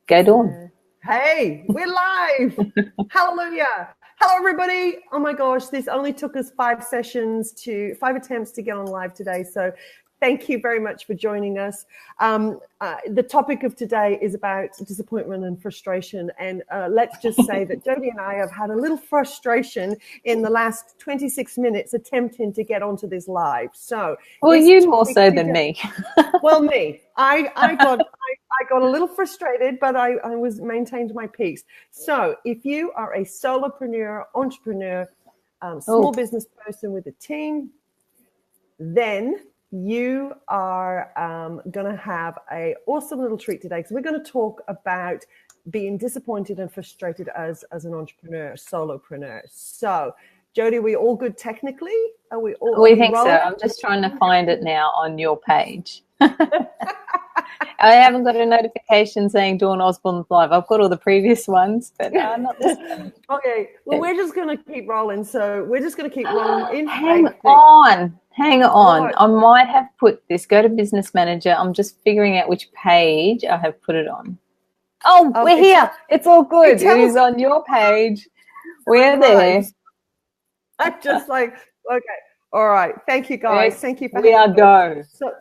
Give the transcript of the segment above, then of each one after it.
Go Dawn. Hey, we're live. Hallelujah. Hello, everybody. Oh my gosh, this only took us 5 attempts to get on live today. So thank you very much for joining us. The topic of today is about disappointment and frustration. And let's just say that Jodie and I have had a little frustration in the last 26 minutes attempting to get onto this live. So, well, you more so than me. Well, me. I got a little frustrated, but I maintained my peace. So if you are a solopreneur, entrepreneur, small business person with a team, then you are going to have an awesome little treat today, because we're going to talk about being disappointed and frustrated as an entrepreneur, solopreneur. So, Jodie, are we all good technically? We think so. I'm just trying to find it now on your page. I haven't got a notification saying Dawn Osborne's live. I've got all the previous ones, but not this one. Okay, well, we're just going to keep rolling. So we're just going to keep rolling. Hang on. What? I might have put this. Go to Business Manager. I'm just figuring out which page I have put it on. Oh, we're here. It's all good. It is on your page. We're there. I'm just like, okay. All right. Thank you, guys. Yes, thank you for we are go. So,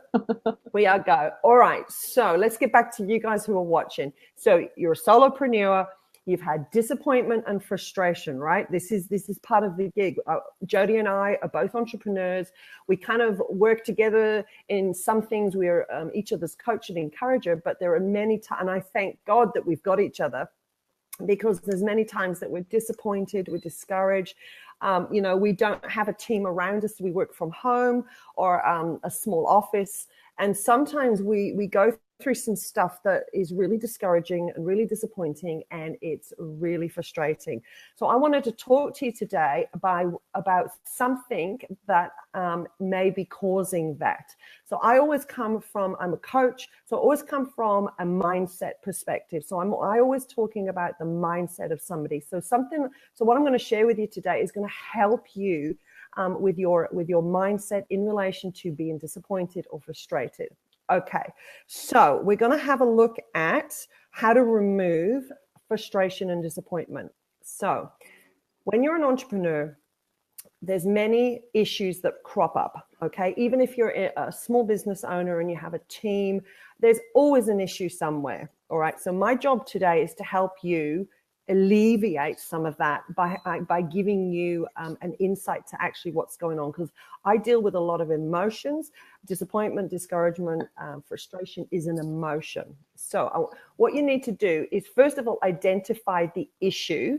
we are go. All right. So let's get back to you guys who are watching. So you're a solopreneur. You've had disappointment and frustration, right? This is part of the gig. Jodie and I are both entrepreneurs. We kind of work together in some things. We're each other's coach and encourager, but there are many times, and I thank God that we've got each other, because there's many times that we're disappointed, we're discouraged. We don't have a team around us. We work from home or a small office. And sometimes we go through some stuff that is really discouraging and really disappointing, and it's really frustrating. So I wanted to talk to you today about something that may be causing that. So I'm a coach, so I always come from a mindset perspective. So I always talking about the mindset of somebody. So what I'm going to share with you today is going to help you with your mindset in relation to being disappointed or frustrated. Okay, so we're going to have a look at how to remove frustration and disappointment. So when you're an entrepreneur, there's many issues that crop up, okay? Even if you're a small business owner and you have a team, there's always an issue somewhere, all right? So my job today is to help you alleviate some of that by giving you an insight to actually what's going on, because I deal with a lot of emotions. Disappointment, discouragement, frustration is an emotion. So what you need to do is, first of all, identify the issue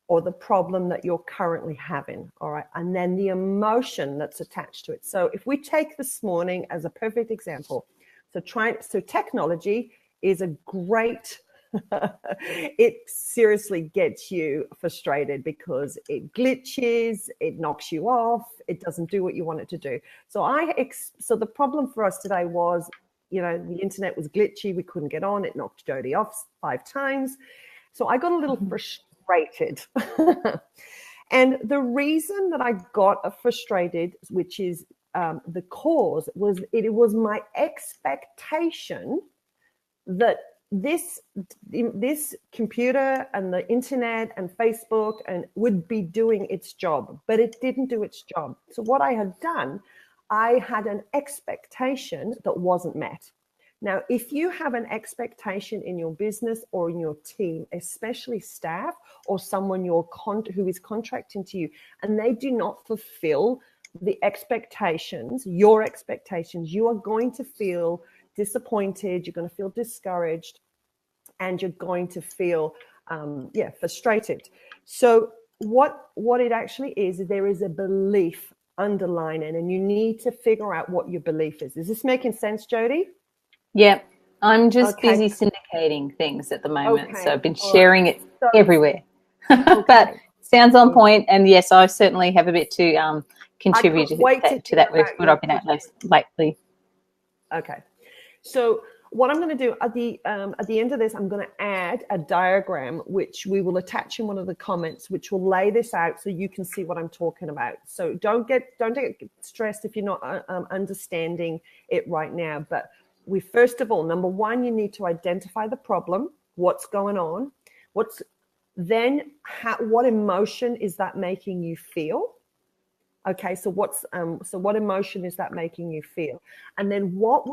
or the problem that you're currently having, all right? And then the emotion that's attached to it. So if we take this morning as a perfect example, so technology is a great it seriously gets you frustrated because it glitches, it knocks you off, it doesn't do what you want it to do. So the problem for us today was, the internet was glitchy, we couldn't get on, it knocked Jodie off 5 times. So I got a little frustrated. And the reason that I got frustrated, which is the cause, was it was my expectation that this computer and the internet and Facebook and would be doing its job, but it didn't do its job. So what I had done, I had an expectation that wasn't met. Now, if you have an expectation in your business or in your team, especially staff or someone who is contracting to you, and they do not fulfill the expectations, your expectations, you are going to feel disappointed, you're going to feel discouraged, and you're going to feel frustrated. So what it actually is, there is a belief underlying, and you need to figure out what your belief is. Is this making sense, Jodie? Yeah, I'm just busy syndicating things at the moment, so I've been sharing it everywhere. But sounds on point, and yes, I certainly have a bit to contribute to that with what I've been at lately. Okay, so what I'm going to do at the end of this, I'm going to add a diagram which we will attach in one of the comments, which will lay this out so you can see what I'm talking about. So don't get stressed if you're not understanding it right now. But first of all, number one, you need to identify the problem. what's going on, what emotion is that making you feel? Okay, so what emotion is that making you feel? And then what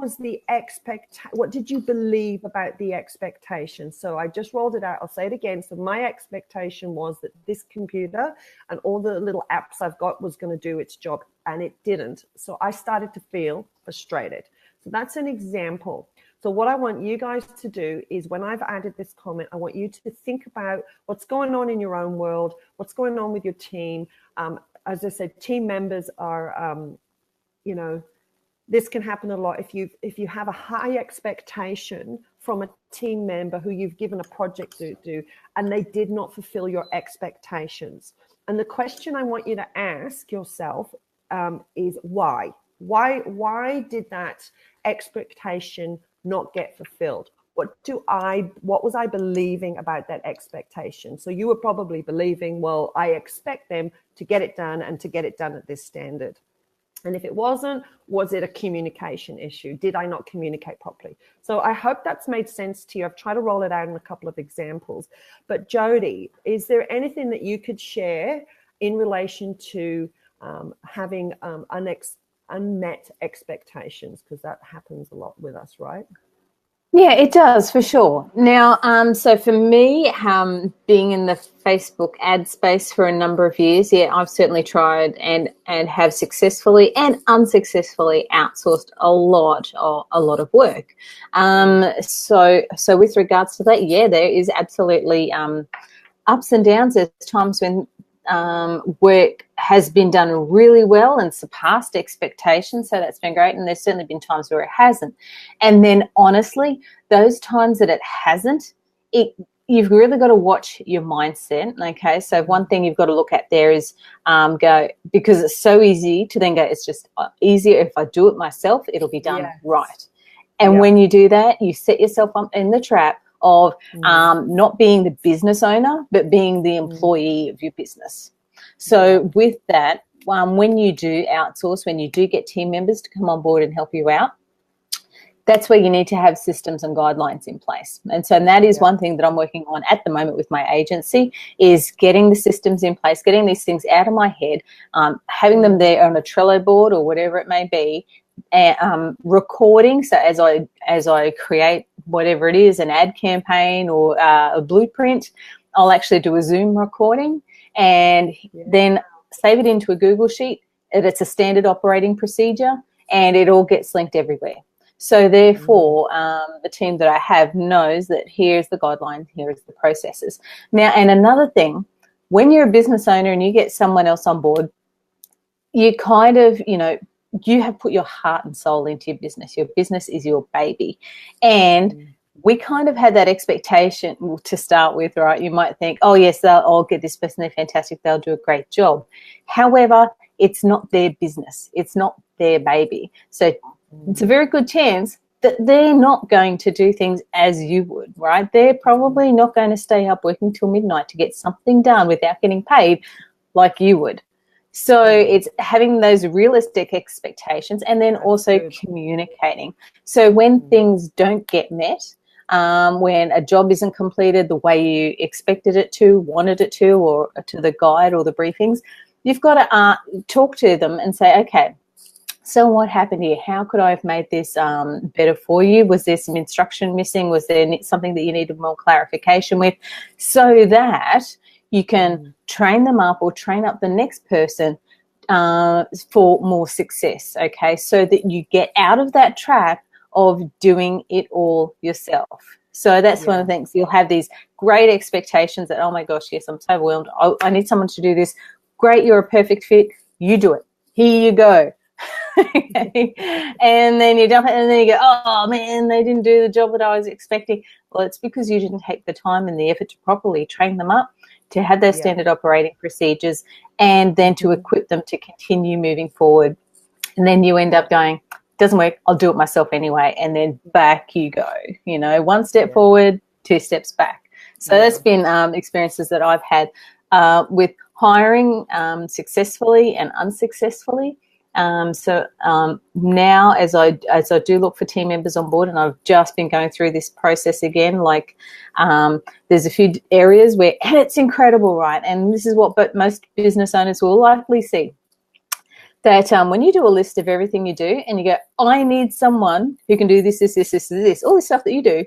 did you believe about the expectation? So I just rolled it out. I'll say it again. So my expectation was that this computer and all the little apps I've got was going to do its job, and it didn't. So I started to feel frustrated. So that's an example. So what I want you guys to do is, when I've added this comment, I want you to think about what's going on in your own world, what's going on with your team. As I said, team members are, this can happen a lot. If you have a high expectation from a team member who you've given a project to do, and they did not fulfill your expectations. And the question I want you to ask yourself is why? Why did that expectation not get fulfilled? What was I believing about that expectation? So you were probably believing, well, I expect them to get it done and to get it done at this standard. And if it wasn't, was it a communication issue? Did I not communicate properly? So I hope that's made sense to you. I've tried to roll it out in a couple of examples. But Jody, is there anything that you could share in relation to having unmet expectations? Because that happens a lot with us, right? Yeah, it does, for sure. Now, so for me, being in the Facebook ad space for a number of years, yeah, I've certainly tried and have successfully and unsuccessfully outsourced a lot of work. So with regards to that, yeah, there is absolutely ups and downs. There's times when work has been done really well and surpassed expectations, so that's been great, and there's certainly been times where it hasn't. And then honestly, those times that it hasn't, you've really got to watch your mindset. Okay, so one thing you've got to look at there is because it's so easy to then go, it's just easier if I do it myself, it'll be done right. And when you do that, you set yourself up in the trap of not being the business owner, but being the employee of your business. So with that, when you do outsource, when you do get team members to come on board and help you out, that's where you need to have systems and guidelines in place. And so that is one thing that I'm working on at the moment with my agency, is getting the systems in place, getting these things out of my head, having them there on a Trello board or whatever it may be, and recording. So as I create whatever it is, an ad campaign or a blueprint, I'll actually do a Zoom recording and then save it into a Google Sheet. It's a standard operating procedure and it all gets linked everywhere. So therefore, the team that I have knows that here's the guidelines, here's the processes. Now, and another thing, when you're a business owner and you get someone else on board, you kind of, you have put your heart and soul into your business. Your business is your baby. And we kind of had that expectation to start with, right? You might think, oh, yes, I'll get this person. They're fantastic. They'll do a great job. However, it's not their business. It's not their baby. So it's a very good chance that they're not going to do things as you would, right? They're probably not going to stay up working till midnight to get something done without getting paid like you would. So it's having those realistic expectations and then also communicating. So when things don't get met, when a job isn't completed the way you expected it to, wanted it to, or to the guide or the briefings, you've got to talk to them and say, okay, so what happened here? How could I have made this better for you? Was there some instruction missing? Was there something that you needed more clarification with? So that you can train them up or train up the next person for more success, okay? So that you get out of that trap of doing it all yourself. So that's one of the things. You'll have these great expectations that, oh my gosh, yes, I'm so overwhelmed. I need someone to do this. Great, you're a perfect fit. You do it. Here you go. Okay. And then you dump it and then you go, oh man, they didn't do the job that I was expecting. Well, it's because you didn't take the time and the effort to properly train them up, to have those standard operating procedures, and then to equip them to continue moving forward. And then you end up going, doesn't work, I'll do it myself anyway. And then back you go, one step forward, two steps back. So that's been experiences that I've had with hiring successfully and unsuccessfully. Now as I do look for team members on board, and I've just been going through this process again, like there's a few areas where, and it's incredible, right? And this is what but most business owners will likely see, that when you do a list of everything you do and you go, I need someone who can do this, this, this, this, this, all this stuff that you do,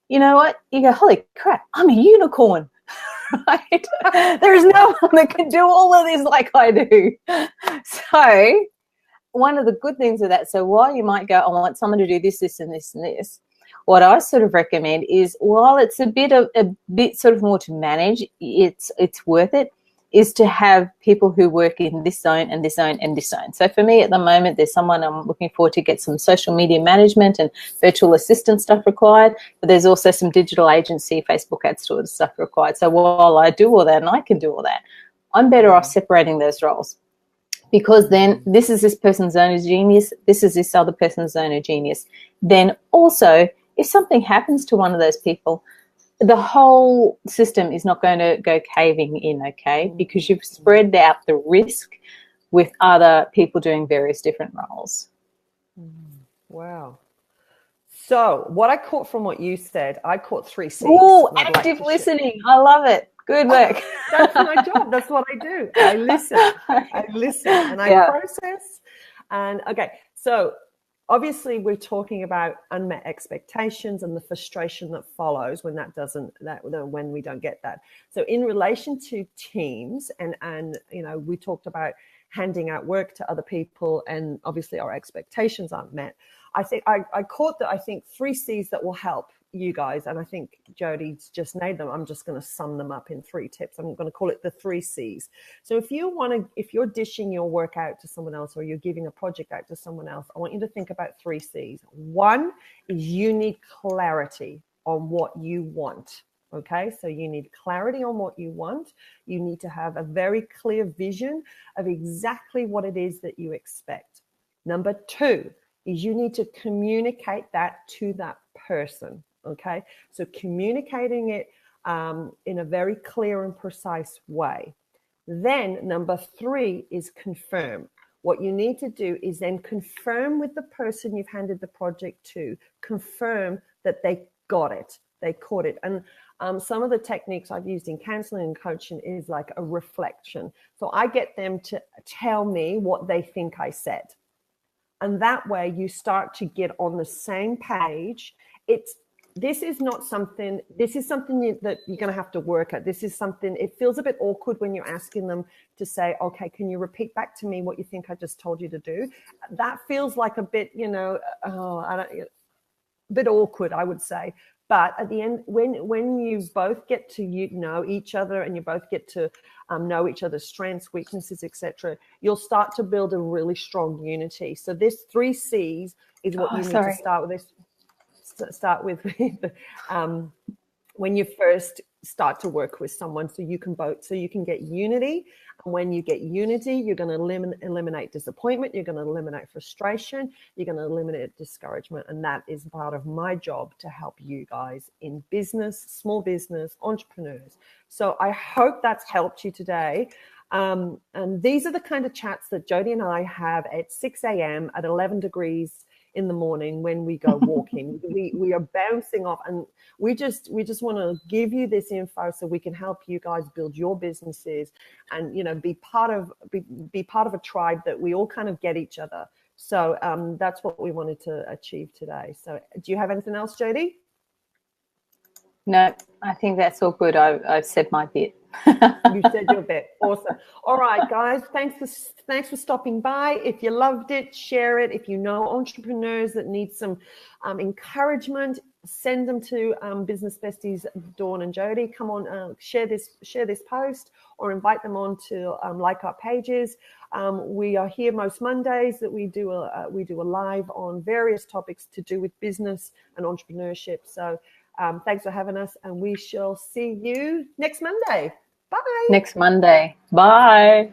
you know what? You go, holy crap, I'm a unicorn. Right? There is no one that can do all of this like I do. So one of the good things of that, so while you might go, I want someone to do this, this, and this, and this, what I sort of recommend is, while it's a bit sort of more to manage, it's worth it, is to have people who work in this zone and this zone and this zone. So for me at the moment, there's someone I'm looking forward to get some social media management and virtual assistant stuff required, but there's also some digital agency, Facebook ad store stuff required. So while I do all that and I can do all that, I'm better off separating those roles, because then this is this person's zone of genius, this is this other person's zone of genius. Then also, if something happens to one of those people, the whole system is not going to go caving in, okay? Because you've spread out the risk with other people doing various different roles. Wow. So what I caught from what you said, I caught 3 C's. Oh, active listening. I love it. Good work. That's my job. That's what I do. I listen and I process. And okay, so obviously we're talking about unmet expectations and the frustration that follows when when we don't get that. So in relation to teams, and you know, we talked about handing out work to other people, and obviously our expectations aren't met. I think I caught that. I think 3 C's that will help you guys, and I think Jody's just named them. I'm just going to sum them up in 3 tips. I'm going to call it the 3 C's. So if you're dishing your work out to someone else, or you're giving a project out to someone else, I want you to think about 3 C's. 1 is you need clarity on what you want. Okay, so you need clarity on what you want. You need to have a very clear vision of exactly what it is that you expect. Number 2 is you need to communicate that to that person. Okay, so communicating it in a very clear and precise way. Then number 3 is confirm. What you need to do is then confirm with the person you've handed the project to, confirm that they got it, they caught it. And some of the techniques I've used in counseling and coaching is like a reflection. So I get them to tell me what they think I said. And that way you start to get on the same page. This is something that you're going to have to work at. This is something, it feels a bit awkward when you're asking them to say, okay, can you repeat back to me what you think I just told you to do? That feels like a bit, a bit awkward, I would say. But at the end, when you both get to know each other, and you both get to know each other's strengths, weaknesses, etc., you'll start to build a really strong unity. So this 3 C's is what you need to start with. When you first start to work with someone, so you can get unity. And when you get unity, you're going to eliminate disappointment, you're going to eliminate frustration, you're going to eliminate discouragement. And that is part of my job, to help you guys in business, small business, entrepreneurs. So I hope that's helped you today. And these are the kind of chats that Jody and I have at 6 a.m. at 11 degrees in the morning when we go walking. we are bouncing off, and we just want to give you this info so we can help you guys build your businesses, and be part of a tribe that we all kind of get each other. So that's what we wanted to achieve today. So do you have anything else, Jody? No, I think that's all good. I've said my bit. You said your bit. Awesome. All right, guys. Thanks for stopping by. If you loved it, share it. If you know entrepreneurs that need some encouragement, send them to Business Besties Dawn and Jody. Come on, share this post, or invite them on to like our pages. We are here most Mondays that we do a live on various topics to do with business and entrepreneurship. So thanks for having us, and we shall see you next Monday. Bye. Next Monday. Bye.